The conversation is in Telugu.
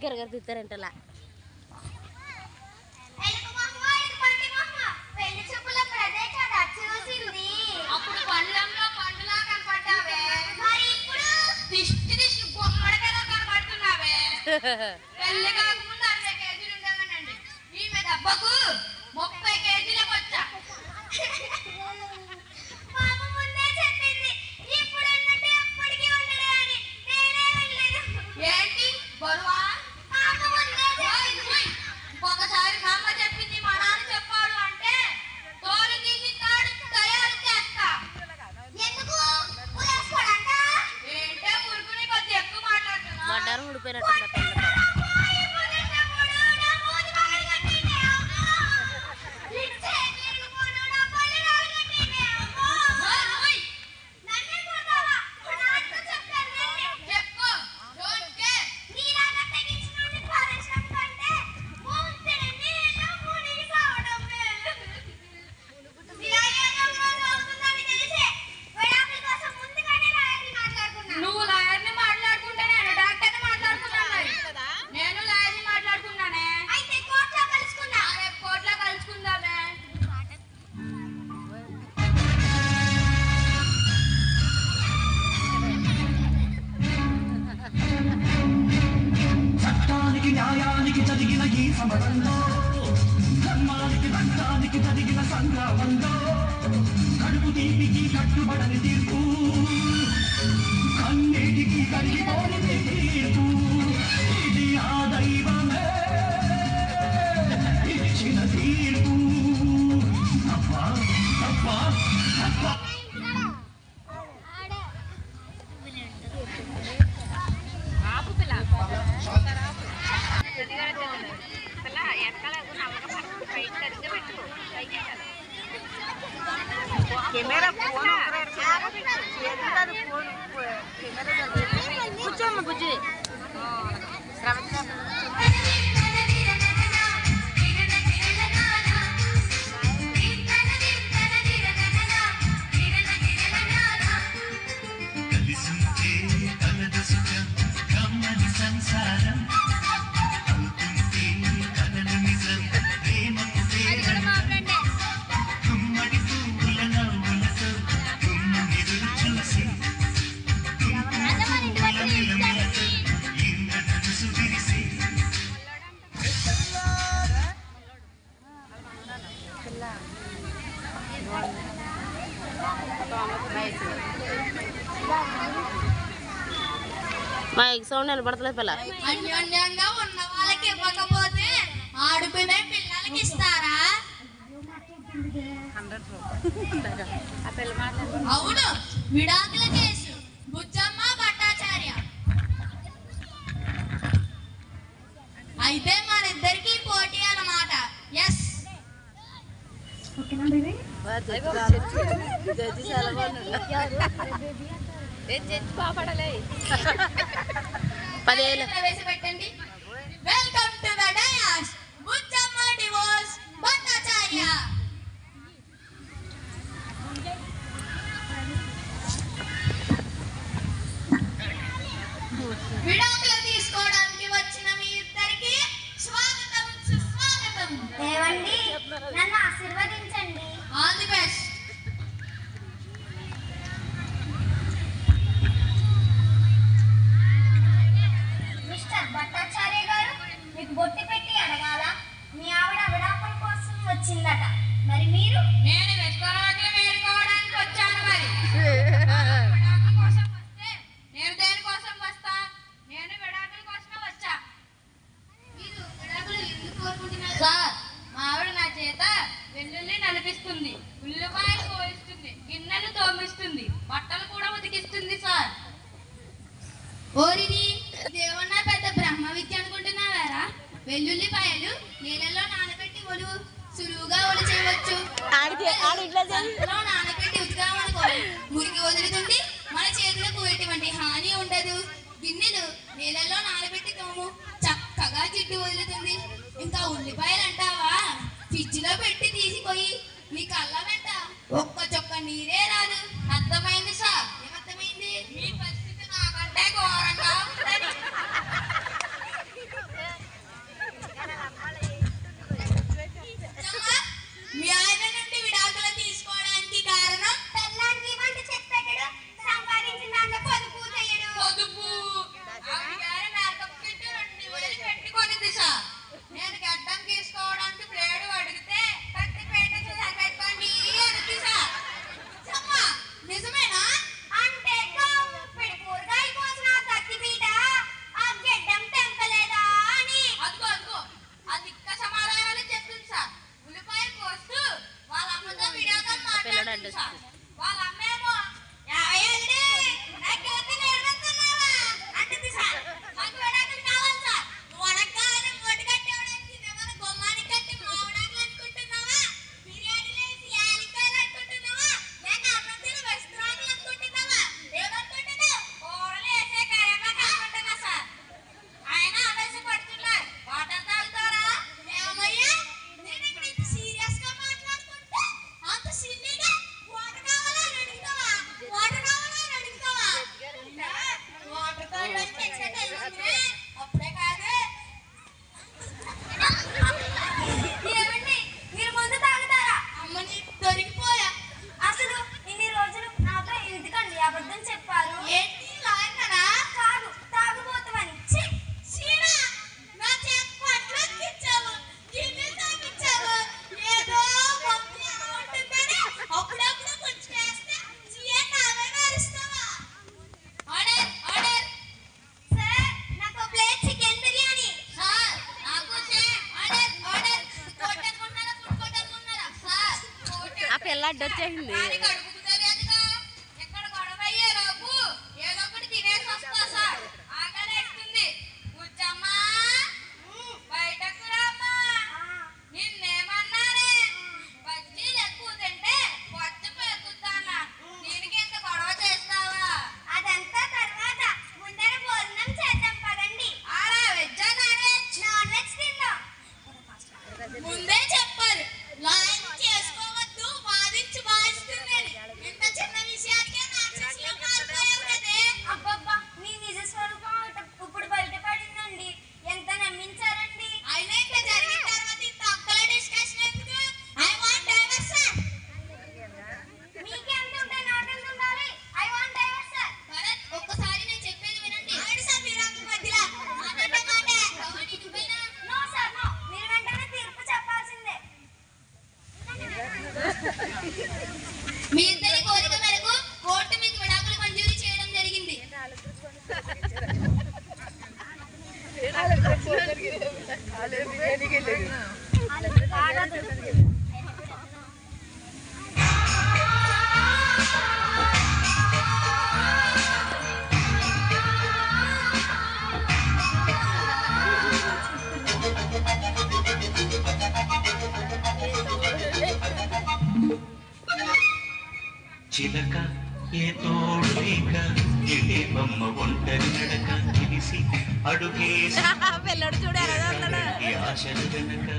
గరగర తిత్తారంటలా మైక్ సౌండ్ వినపడతలేదు పిల్ల. అన్యోన్యంగా ఉన్న వాళ్ళకి ఇవ్వకపోతే ఆడుకునే పిల్లలకి ఇస్తారా? అవును, విడాకుల కేసు బుచ్చమ్మ భట్టాచార్య. అయితే మనిద్దరికి పోటీ అన్నమాట. ఎస్, ప్రవేశపెట్టండి. Welcome to the dais Buchamma divorce Bhattacharya. విడాకులు తీసుకోవడానికి వచ్చిన మీ ఇద్దరికి స్వాగతం సుస్వాగతం. ఏవండి, నన్ను ఆశీర్వదించండి. All the best. Mister Bhattacharya గారు, మీకు బొట్టి పెట్టి అడగాల. మీ ఆవిడ విడాకుల కోసం వచ్చిందట, మరి మీరు? నేను వెతుకోవడానికి వేడుకోవడానికి వచ్చాను. మరి విడాకుల కోసం వస్తే నేను దేనికోసం వస్తా? నేను విడాకుల కోసమే వచ్చా. మీరు విడాకులు ఎందుకు కోరుకుంటున్నారు? సార్, మా ఆవిడ నా చేత వెల్లుల్లి నలిపిస్తుంది, ఉల్లిపాయలు కోయిస్తుంది, గిన్నెలు తోమిస్తుంది, బట్టలు కూడా ఉతికిస్తుంది సార్. ఓరిని దేవున్నా పెద్ద బ్రహ్మ విద్య అనుకుంటున్నావారా? వెల్లుల్లిపాయలు నీళ్ళలో నానబెట్టి ఒలువు సులువుగా ఒలి చేయవచ్చు. నానబెట్టి ఉతికామనుకో మురికి వదులుతుంది, మన చేతులకు ఎటువంటి హాని ఉండదు. గిన్నెలు నీళ్ళలో నానబెట్టి తోము, చక్కగా జిడ్డు వదులుతుంది. ఇంకా ఉల్లిపాయలు అంటావా, ఫ్రిడ్జ్ లో పెట్టి తీసిపోయి నీ కళ్ళ వెంట ఒక్క చొక్క నీరే రాదు. అర్థమైంది సార్? ఏమర్థమైంది? మీ పరిస్థితి నాకంటే ఘోరంగా ఉందని. వచ్చేసింది. దానికి అడుగుకు తెలియదుగా. ఎక్కడ గొడవ అయ్యే లోపు ఏదో ఒకటి తినేసి వస్తా సార్. ఆకలేస్తుంది. కూర్చోమ్మా. బయటకు రామ్మా. నిన్నేమన్నానే? బజ్జీలు ఎక్కువ తింటే వచ్చి పెరుగుతానా? దీనికి ఎంత గొడవ చేస్తావా? అదంతా తర్వాత ముందర భోజనం చేద్దాం పదండి. ఆరా వెజ్జా నాన్ వెజ్? నాన్ వెజ్ తిందాం. ముందే చెప్పారు లాంచ్ చేసుకోవద్దు, వాదించి వాయిస్తుందని. ఇంత చిన్న విషయానికే రాక్షసులా మారిపోయావు కదే. అబ్బబ్బా మీ నిజ స్వరూపం ఇప్పుడు బయటపడిందండి. ఎంత నమ్మించారండి. అయినా ఇంకా జరిగిన తర్వాత ఇంత అక్కల డిస్కషన్ ఎందుకు? I want diversion. మీకెంత ఉంటే నాకెంత ఉండాలి? I want divorce sir. Bharat, ఒక్కసారి నేను చెప్పేది వినండి. ఆడు సార్ మీరు అంత మధ్యలో మాట్లాడే మాటే. గౌరీ నువ్వేనా? No sir no. మీరు వెంటనే తీర్పు చెప్పాల్సిందే. మీ ఇద్దరి కోరిక మేరకు కోర్టు మీకు విడాకులు మంజూరు చేయడం జరిగింది. చిలక ఏ తోడు లేక ఎడే బొమ్మ ఒంటరి నడక తెలిసి అడుగేసి పిల్లడు చూడు ఎలా ఆశలు గనక